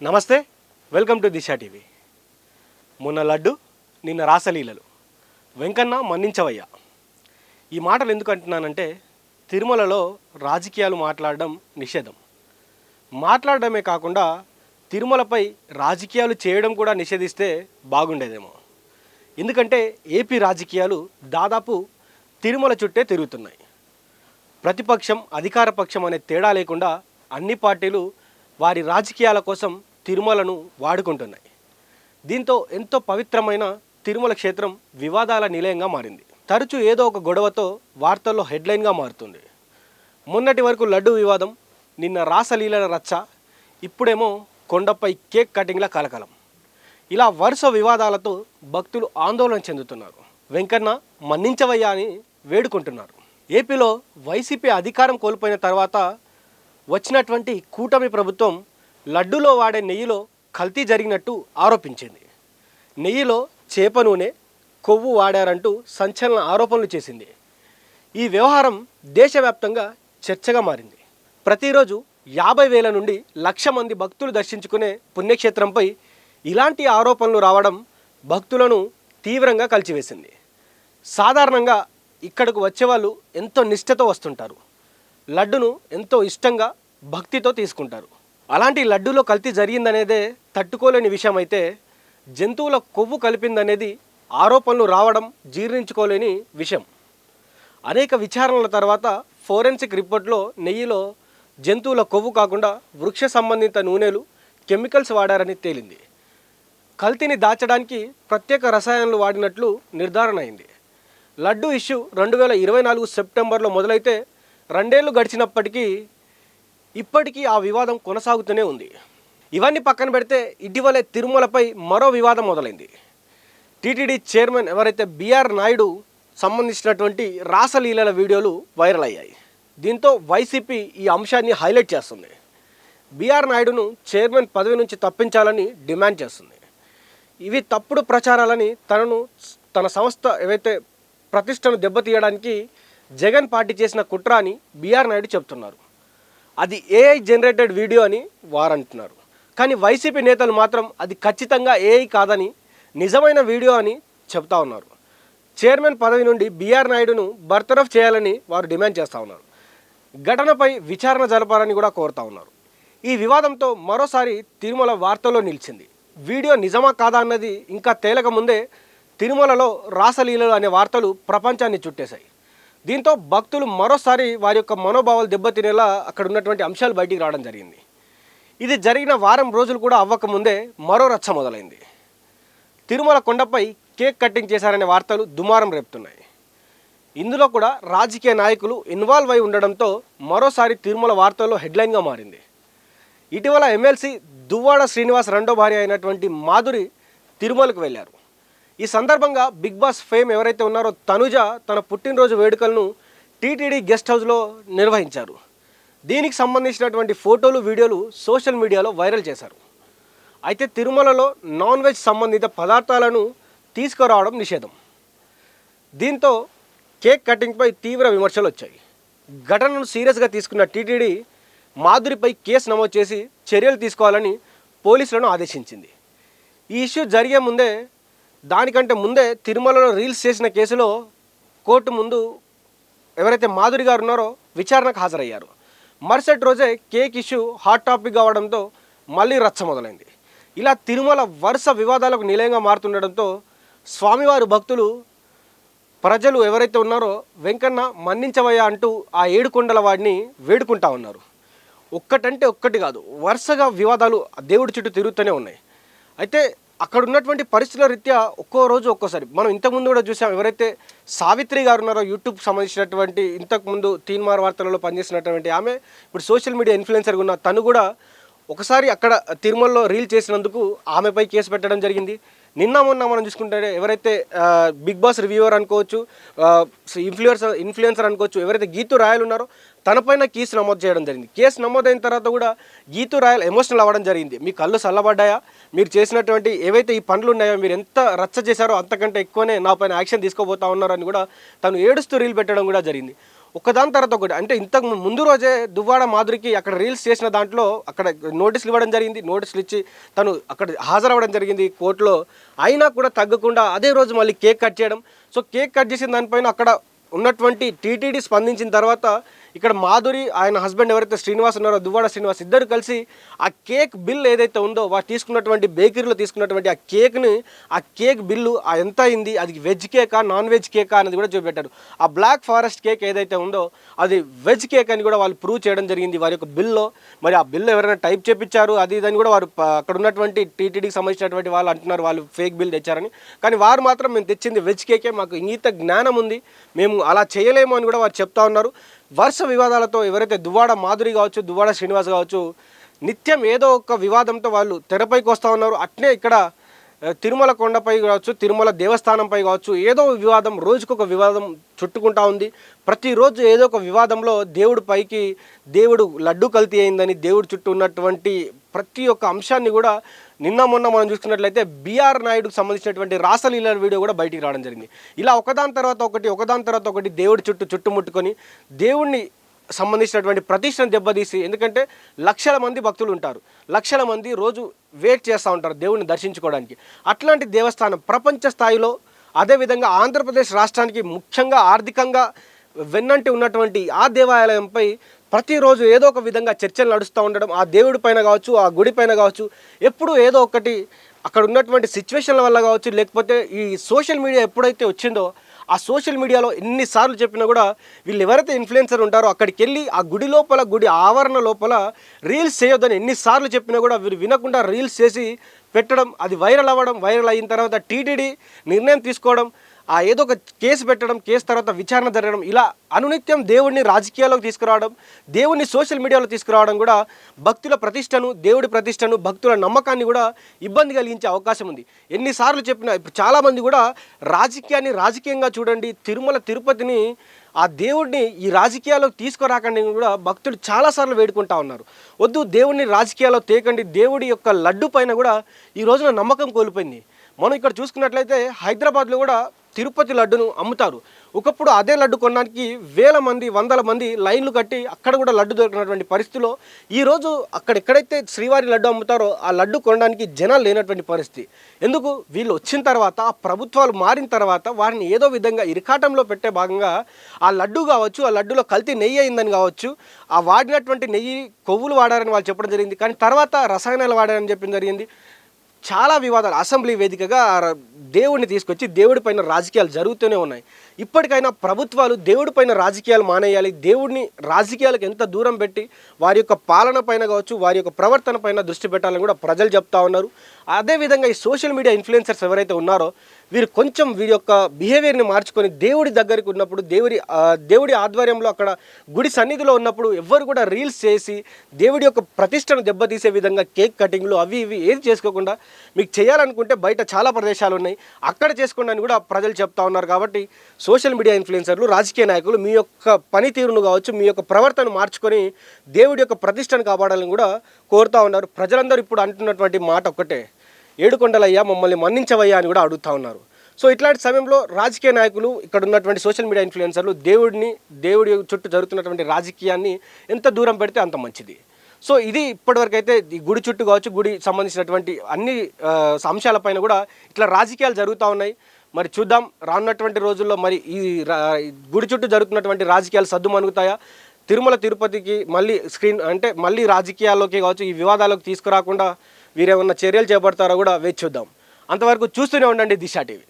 నమస్తే, welcome to Disha TV. మొన్న లడ్డు, నిన్న రాసలీలలు, వెంకన్న మన్నించవయ్య. ఈ మాటలు ఎందుకు అంటున్నానంటే, తిరుమలలో రాజకీయాలు మాట్లాడడం నిషేధం. మాట్లాడడమే కాకుండా తిరుమలపై రాజకీయాలు చేయడం కూడా నిషేధిస్తే బాగుండేదేమో. ఎందుకంటే ఏపీ రాజకీయాలు దాదాపు తిరుమల చుట్టే తిరుగుతున్నాయి. ప్రతిపక్షం, అధికార పక్షం అనే తేడా లేకుండా అన్ని పార్టీలు వారి రాజకీయాల కోసం తిరుమలను వాడుకుంటున్నాయి. దీంతో ఎంతో పవిత్రమైన తిరుమల క్షేత్రం వివాదాల నిలయంగా మారింది. తరచూ ఏదో ఒక గొడవతో వార్తల్లో హెడ్లైన్గా మారుతుంది. మొన్నటి వరకు లడ్డు వివాదం, నిన్న రాసలీలల రచ్చ, ఇప్పుడేమో కొండపై కేక్ కటింగ్ల కలకలం. ఇలా వరుస వివాదాలతో భక్తులు ఆందోళన చెందుతున్నారు. వెంకన్న మన్నించవయ్యా అని వేడుకుంటున్నారు. ఏపీలో వైసీపీ అధికారం కోల్పోయిన తర్వాత వచ్చినటువంటి కూటమి ప్రభుత్వం లడ్డూలో వాడే నెయ్యిలో కల్తీ జరిగినట్టు ఆరోపించింది. నెయ్యిలో చేప నూనె, కొవ్వు వాడారంటూ సంచలన ఆరోపణలు చేసింది. ఈ వ్యవహారం దేశవ్యాప్తంగా చర్చగా మారింది. ప్రతిరోజు 50,000 నుండి 1,00,000 మంది భక్తులు దర్శించుకునే పుణ్యక్షేత్రంపై ఇలాంటి ఆరోపణలు రావడం భక్తులను తీవ్రంగా కలిచివేసింది. సాధారణంగా ఇక్కడకు వచ్చేవాళ్ళు ఎంతో నిష్ఠతో వస్తుంటారు. లడ్డును ఎంతో ఇష్టంగా, భక్తితో తీసుకుంటారు. అలాంటి లడ్డూలో కల్తీ జరిగిందనేదే తట్టుకోలేని విషయం అయితే, జంతువుల కొవ్వు కలిపిందనేది ఆరోపణలు రావడం జీర్ణించుకోలేని విషయం. అనేక విచారణల తర్వాత ఫోరెన్సిక్ రిపోర్ట్లో నెయ్యిలో జంతువుల కొవ్వు కాకుండా వృక్ష సంబంధిత నూనెలు, కెమికల్స్ వాడారని తేలింది. కల్తీని దాచడానికి ప్రత్యేక రసాయనాలు వాడినట్లు నిర్ధారణ అయింది. లడ్డు ఇష్యూ 2024 సెప్టెంబర్లో మొదలైతే 2 ఏళ్ళు గడిచినప్పటికీ ఇప్పటికీ ఆ వివాదం కొనసాగుతూనే ఉంది. ఇవన్నీ పక్కన పెడితే ఇటీవలే తిరుమలపై మరో వివాదం మొదలైంది. టీటీడీ చైర్మన్ ఎవరైతే బిఆర్ నాయుడు సంబంధించినటువంటి రాసలీలల వీడియోలు వైరల్ అయ్యాయి. దీంతో వైసీపీ ఈ అంశాన్ని హైలైట్ చేస్తుంది. బిఆర్ నాయుడును చైర్మన్ పదవి నుంచి తప్పించాలని డిమాండ్ చేస్తుంది. ఇవి తప్పుడు ప్రచారాలని, తన సంస్థ ఏవైతే ప్రతిష్టను దెబ్బతీయడానికి జగన్ పార్టీ చేసిన కుట్ర అని బిఆర్ నాయుడు చెప్తున్నారు. అది ఏఐ జనరేటెడ్ వీడియో అని వారు అంటున్నారు. కానీ వైసీపీ నేతలు మాత్రం అది ఖచ్చితంగా ఏఐ కాదని, నిజమైన వీడియో అని చెప్తా ఉన్నారు. చైర్మన్ పదవి నుండి బిఆర్ నాయుడును బర్తరఫ్ చేయాలని వారు డిమాండ్ చేస్తూ ఉన్నారు. ఘటనపై విచారణ జరపాలని కూడా కోరుతా ఉన్నారు. ఈ వివాదంతో మరోసారి తిరుమల వార్తల్లో నిలిచింది. వీడియో నిజమా కాదా అన్నది ఇంకా తేలక ముందే తిరుమలలో రాసలీలలు అనే వార్తలు ప్రపంచాన్ని చుట్టేశాయి. దీంతో భక్తులు మరోసారి వారి యొక్క మనోభావాలు దెబ్బతినేలా అక్కడ ఉన్నటువంటి అంశాలు బయటికి రావడం జరిగింది. ఇది జరిగిన వారం రోజులు కూడా అవ్వకముందే మరో రచ్చ మొదలైంది. తిరుమల కొండపై కేక్ కటింగ్ చేశారనే వార్తలు దుమారం రేపుతున్నాయి. ఇందులో కూడా రాజకీయ నాయకులు ఇన్వాల్వ్ అయి ఉండడంతో మరోసారి తిరుమల వార్తల్లో హెడ్లైన్గా మారింది. ఇటీవల ఎమ్మెల్సీ దువ్వాడ శ్రీనివాస్ రెండో భార్య అయినటువంటి మాధురి తిరుమలకు వెళ్ళారు. ఈ సందర్భంగా బిగ్ బాస్ ఫేమ్ ఎవరైతే ఉన్నారో తనుజ తన పుట్టినరోజు వేడుకలను టీటీడీ గెస్ట్ హౌస్లో నిర్వహించారు. దీనికి సంబంధించినటువంటి ఫోటోలు, వీడియోలు సోషల్ మీడియాలో వైరల్ చేశారు. అయితే తిరుమలలో నాన్ వెజ్ సంబంధిత పదార్థాలను తీసుకురావడం నిషేధం. దీంతో కేక్ కటింగ్పై తీవ్ర విమర్శలు వచ్చాయి. ఘటనను సీరియస్గా తీసుకున్న టీటీడీ మాధురిపై కేసు నమోదు చేసి చర్యలు తీసుకోవాలని పోలీసులను ఆదేశించింది. ఈ ఇష్యూ జరిగే ముందే, దానికంటే ముందే తిరుమలలో రీల్స్ చేసిన కేసులో కోర్టు ముందు ఎవరైతే మాధురి గారు ఉన్నారో విచారణకు హాజరయ్యారు. మరుసటి రోజే కేక్ ఇష్యూ హాట్ టాపిక్ కావడంతో మళ్ళీ రచ్చ మొదలైంది. ఇలా తిరుమల వరుస వివాదాలకు నిలయంగా మారుతుండడంతో స్వామివారి భక్తులు, ప్రజలు ఎవరైతే ఉన్నారో వెంకన్న మన్నించవయ్యా అంటూ ఆ 7 కొండల వాడిని వేడుకుంటా ఉన్నారు. ఒక్కటంటే ఒక్కటి కాదు, వరుసగా వివాదాలు దేవుడి చుట్టూ తిరుగుతూనే ఉన్నాయి. అయితే అక్కడ ఉన్నటువంటి పరిస్థితుల రీత్యా ఒక్కో రోజు ఒక్కోసారి మనం ఇంతకుముందు కూడా చూసాం. ఎవరైతే సావిత్రి గారు ఉన్నారో యూట్యూబ్ సంబంధించినటువంటి, ఇంతకుముందు తీన్మార్ వార్తలలో పనిచేసినటువంటి ఆమె, ఇప్పుడు సోషల్ మీడియా ఇన్ఫ్లుయెన్సర్గా ఉన్న తను కూడా ఒకసారి అక్కడ తిరుమలలో రీల్ చేసినందుకు ఆమెపై కేసు పెట్టడం జరిగింది. నిన్న మొన్న మనం చూసుకుంటే ఎవరైతే బిగ్ బాస్ రివ్యూవర్ అనుకోవచ్చు, ఇన్ఫ్లుయెన్సర్ అనుకోవచ్చు, ఎవరైతే గీతు రాయల్ ఉన్నారో తనపైన కేసు నమోదు చేయడం జరిగింది. కేసు నమోదైన తర్వాత కూడా గీతు రాయల్ ఎమోషనల్ అవ్వడం జరిగింది. మీ కళ్ళు చల్లబడ్డాయా, మీరు చేసినటువంటి ఏవైతే ఈ పనులు ఉన్నాయో, మీరు ఎంత రచ్చ చేశారో అంతకంటే ఎక్కువనే నా పైన యాక్షన్ తీసుకోబోతా ఉన్నారని కూడా తను ఏడుస్తూ రీల్ పెట్టడం కూడా జరిగింది. ఒకదాని తర్వాత ఒకటి. అంటే ఇంతకు ముందు రోజే దువ్వాడ మాధురికి అక్కడ రీల్స్ చేసిన దాంట్లో అక్కడ నోటీసులు ఇవ్వడం జరిగింది. నోటీసులు ఇచ్చి తను అక్కడ హాజరవ్వడం జరిగింది కోర్టులో. అయినా కూడా తగ్గకుండా అదే రోజు మళ్ళీ కేక్ కట్ చేయడం. సో కేక్ కట్ చేసిన దానిపైన అక్కడ ఉన్నటువంటి టీటీడీ స్పందించిన తర్వాత ఇక్కడ మాధురి ఆయన హస్బెండ్ ఎవరైతే శ్రీనివాస్ ఉన్నారో దువ్వాడ శ్రీనివాస్ ఇద్దరు కలిసి ఆ కేక్ బిల్ ఏదైతే ఉందో వారు తీసుకున్నటువంటి బేకరీలో తీసుకున్నటువంటి ఆ కేక్ బిల్లు ఎంత అయింది, అది వెజ్ కేకా నాన్ వెజ్ కేకా అనేది కూడా చూపెట్టారు. ఆ బ్లాక్ ఫారెస్ట్ కేక్ ఏదైతే ఉందో అది వెజ్ కేక్ అని కూడా వాళ్ళు ప్రూవ్ చేయడం జరిగింది వారి యొక్క బిల్లో. మరి ఆ బిల్ ఎవరైనా టైప్ చేపించారు అది ఇదని కూడా వారు అక్కడ ఉన్నటువంటి టీటీడీకి సంబంధించినటువంటి వాళ్ళు అంటున్నారు వాళ్ళు ఫేక్ బిల్ తెచ్చారని. కానీ వారు మాత్రం మేము తెచ్చింది వెజ్ కేకే, మాకు ఇంగిత జ్ఞానం ఉంది, మేము అలా చేయలేము అని కూడా వారు చెప్తా ఉన్నారు. వరుస వివాదాలతో ఎవరైతే దువ్వాడ మాధురి కావచ్చు దువ్వాడ శ్రీనివాస్ కావచ్చు నిత్యం ఏదో ఒక వివాదంతో వాళ్ళు తెరపైకి వస్తూ ఉన్నారు. అట్నే ఇక్కడ తిరుమల కొండపై కావచ్చు తిరుమల దేవస్థానంపై కావచ్చు ఏదో వివాదం, రోజుకొక వివాదం చుట్టుకుంటా ఉంది. ప్రతిరోజు ఏదో ఒక వివాదంలో దేవుడు లడ్డు కల్తీ అయిందని దేవుడి చుట్టూ ఉన్నటువంటి ప్రతి ఒక్క అంశాన్ని కూడా నిన్న మొన్న మనం చూసుకున్నట్లయితే బీఆర్ నాయుడుకు సంబంధించినటువంటి రాసలీలల వీడియో కూడా బయటికి రావడం జరిగింది. ఇలా ఒకదాని తర్వాత ఒకటి దేవుడి చుట్టుముట్టుకొని దేవుడిని సంబంధించినటువంటి ప్రతిష్టను దెబ్బతీసి, ఎందుకంటే లక్షల మంది భక్తులు ఉంటారు, లక్షల మంది రోజు వెయిట్ చేస్తూ ఉంటారు దేవుడిని దర్శించుకోవడానికి. అట్లాంటి దేవస్థానం ప్రపంచ స్థాయిలో, అదేవిధంగా ఆంధ్రప్రదేశ్ రాష్ట్రానికి ముఖ్యంగా ఆర్థికంగా వెన్నంటి ఉన్నటువంటి ఆ దేవాలయంపై ప్రతిరోజు ఏదో ఒక విధంగా చర్చలు నడుస్తూ ఉండడం, ఆ దేవుడి పైన కావచ్చు ఆ గుడి పైన కావచ్చు ఎప్పుడూ ఏదో ఒకటి అక్కడ ఉన్నటువంటి సిచ్యువేషన్ల వల్ల కావచ్చు, లేకపోతే ఈ సోషల్ మీడియా ఎప్పుడైతే వచ్చిందో ఆ సోషల్ మీడియాలో ఎన్నిసార్లు చెప్పినా కూడా వీళ్ళు ఎవరైతే ఇన్ఫ్లుయెన్సర్ ఉంటారో అక్కడికి వెళ్ళి ఆ గుడి ఆవరణ లోపల రీల్స్ చేయొద్దని ఎన్నిసార్లు చెప్పినా కూడా వీరు వినకుండా రీల్స్ చేసి పెట్టడం, అది వైరల్ అవ్వడం, వైరల్ అయిన తర్వాత టీటీడీ నిర్ణయం తీసుకోవడం, ఏదో ఒక కేసు పెట్టడం, కేసు తర్వాత విచారణ జరగడం, ఇలా అనునిత్యం దేవుడిని రాజకీయాల్లోకి తీసుకురావడం, దేవుడిని సోషల్ మీడియాలో తీసుకురావడం కూడా భక్తుల ప్రతిష్టను, దేవుడి ప్రతిష్టను, భక్తుల నమ్మకాన్ని కూడా ఇబ్బంది కలిగించే అవకాశం ఉంది. ఎన్నిసార్లు చెప్పినా ఇప్పుడు చాలామంది కూడా రాజకీయాన్ని రాజకీయంగా చూడండి, తిరుపతిని ఆ దేవుడిని ఈ రాజకీయాల్లోకి తీసుకురాకండి కూడా భక్తులు చాలాసార్లు వేడుకుంటా ఉన్నారు. వద్దు దేవుడిని రాజకీయాల్లో తేకండి, దేవుడి యొక్క లడ్డు పైన కూడా ఈ రోజున నమ్మకం కోల్పోయింది. మనం ఇక్కడ చూసుకున్నట్లయితే హైదరాబాద్లో కూడా తిరుపతి లడ్డును అమ్ముతారు. ఒకప్పుడు అదే లడ్డు కొనడానికి వేల మంది, వందల మంది లైన్లు కట్టి అక్కడ కూడా లడ్డు దొరికినటువంటి పరిస్థితిలో ఈరోజు ఎక్కడైతే శ్రీవారి లడ్డు అమ్ముతారో ఆ లడ్డు కొనడానికి జనాలు లేనటువంటి పరిస్థితి. ఎందుకు? వీళ్ళు వచ్చిన తర్వాత, ఆ ప్రభుత్వాలు మారిన తర్వాత వారిని ఏదో విధంగా ఇరకాటంలో పెట్టే భాగంగా ఆ లడ్డు కావచ్చు, ఆ లడ్డులో కల్తీ నెయ్యి అయిందని కావచ్చు, ఆ వాడినటువంటి నెయ్యి కొవ్వులు వాడారని వాళ్ళు చెప్పడం జరిగింది. కానీ తర్వాత రసాయనాలు వాడారని చెప్పడం జరిగింది. చాలా వివాదాలు అసెంబ్లీ వేదికగా దేవుడిని తీసుకొచ్చి దేవుడి పైన రాజకీయాలు జరుగుతూనే ఉన్నాయి. ఇప్పటికైనా ప్రభుత్వాలు దేవుడి పైన రాజకీయాలు మానేయాలి. దేవుడిని రాజకీయాలకు ఎంత దూరం పెట్టి వారి యొక్క పాలన పైన కావచ్చు, వారి యొక్క ప్రవర్తన పైన దృష్టి పెట్టాలని కూడా ప్రజలు చెప్తా ఉన్నారు. అదేవిధంగా ఈ సోషల్ మీడియా ఇన్ఫ్లుయెన్సర్స్ ఎవరైతే ఉన్నారో వీరు కొంచెం వీరి యొక్క బిహేవియర్ని మార్చుకొని దేవుడి దగ్గరికి ఉన్నప్పుడు, దేవుడి ఆధ్వర్యంలో అక్కడ గుడి సన్నిధిలో ఉన్నప్పుడు ఎవ్వరు కూడా రీల్స్ చేసి దేవుడి యొక్క ప్రతిష్టను దెబ్బతీసే విధంగా కేక్ కటింగ్లు అవి ఇవి ఏది చేసుకోకుండా మీకు చేయాలనుకుంటే బయట చాలా ప్రదేశాలు ఉన్నాయి, అక్కడ చేసుకోండి అని కూడా ప్రజలు చెప్తా ఉన్నారు. కాబట్టి సోషల్ మీడియా ఇన్ఫ్లుయెన్సర్లు, రాజకీయ నాయకులు మీ యొక్క పనితీరును కావచ్చు, మీ యొక్క ప్రవర్తన మార్చుకొని దేవుడి యొక్క ప్రతిష్టను కాపాడాలని కూడా కోరుతూ ఉన్నారు. ప్రజలందరూ ఇప్పుడు అంటున్నటువంటి మాట ఒక్కటే, ఏడుకొండలయ్యా మమ్మల్ని మన్నించవయ్యా అని కూడా అడుగుతూ ఉన్నారు. సో ఇట్లాంటి సమయంలో రాజకీయ నాయకులు, ఇక్కడ ఉన్నటువంటి సోషల్ మీడియా ఇన్ఫ్లుయెన్సర్లు దేవుడి చుట్టూ జరుగుతున్నటువంటి రాజకీయాన్ని ఎంత దూరం పెడితే అంత మంచిది. సో ఇది ఇప్పటివరకు అయితే ఈ గుడి చుట్టూ కావచ్చు, గుడి సంబంధించినటువంటి అన్ని అంశాలపైన కూడా ఇట్లా రాజకీయాలు జరుగుతూ ఉన్నాయి. మరి చూద్దాం రానున్నటువంటి రోజుల్లో మరి ఈ గుడి చుట్టూ జరుగుతున్నటువంటి రాజకీయాలు సద్దుమణుగుతాయా, తిరుపతికి మళ్ళీ రాజకీయాల్లోకి కావచ్చు ఈ వివాదాలకు తీసుకురాకుండా వీరేమన్నా చర్యలు చేపడతారో కూడా వేచి చూద్దాం. అంతవరకు చూస్తూనే ఉండండి దిశ టీవీ.